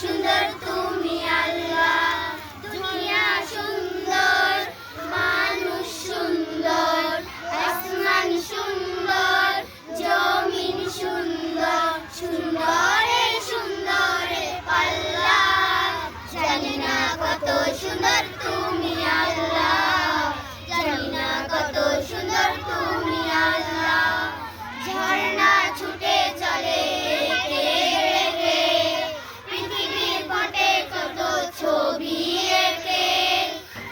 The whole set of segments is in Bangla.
সুন্দর তুমি আল্লাহ। দুনিয়া সুন্দর, মানুষ সুন্দর, আসমান সুন্দর, জমিন সুন্দর, সুন্দরে সুন্দরে পাল্লা। জানি না কত সুন্দর তুমি আল্লাহ, জানি না কত সুন্দর তুমি আল্লাহ। ঝর্ণা ছুটে চলে এঁকে এঁকে, পৃথিবীর পটে কত ছবি এঁকে।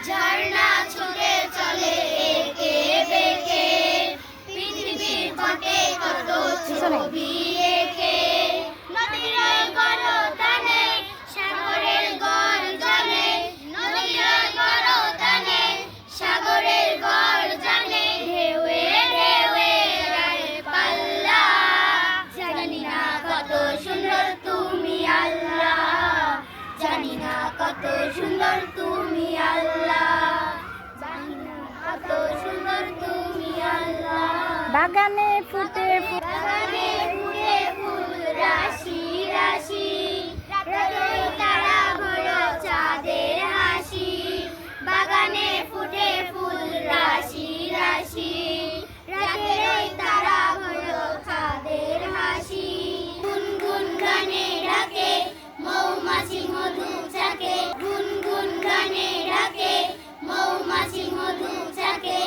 ঝর্ণা ছুটে চলে এঁকে বেঁকে, পৃথিবীর পটে কত ছবি এঁকে। নদীর গর্জনে, সাগরের গর্জনে, নদীর গর্জনে, সাগরের গর্জনে, ঢেউয়ে ঢেউয়ে গায়ে পাল্লা। জানি না কত সুন্দর তুমি আল্লাহ, জানি না কত সুন্দর তুমি আল্লাহ, জানি না কত সুন্দর তুমি আল্লাহ। বাগানে ফুটে বাগানে ফুটে ফুল রাশি রাশি, রাতের তারা ভরা চাঁদের হাসি। বাগানে ফুটে ফুল রাশি রাশি, রাতের তারা ভরা চাঁদের হাসি। গুনগুন গানে ডাকে মৌমাছি মধু চাকে, গুনগুন গানে ডাকে মৌমাছি মধু চাকে।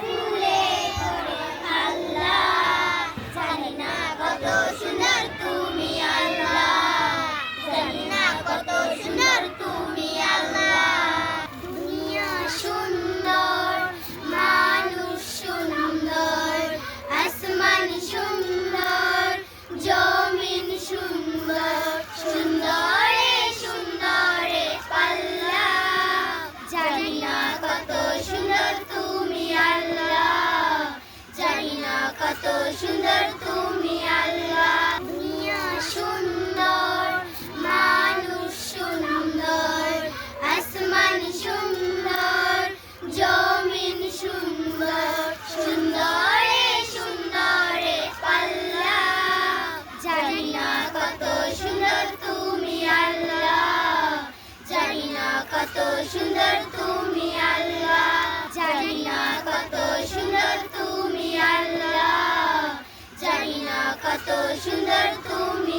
ফুলে করে আল্লাহ, জানি না কত সুন্দর তুমি আল্লাহ, জানি না কত সুন্দর তুমি আল্লাহ। দুনিয়া সুন্দর, মানুষ সুন্দর, আসমান সুন্দর, জমিন সুন্দর, সুন্দরে সুন্দরে পাল্লা। জানি না কত সুন্দর তুমি আল্লাহ, জানি না কত সুন্দর তুমি আল্লাহ। দুনিয়া সুন্দর, মানুষ সুন্দর, আসমান সুন্দর, জমিন সুন্দর, সুন্দরে সুন্দরে পাল্লা। জানি না কত সুন্দর তুমি আল্লাহ, জানি না কত সুন্দর তুমি আল্লাহ, জানি না কত সুন্দর তুমি আল্লাহ, জানি না কত সুন্দর তুমি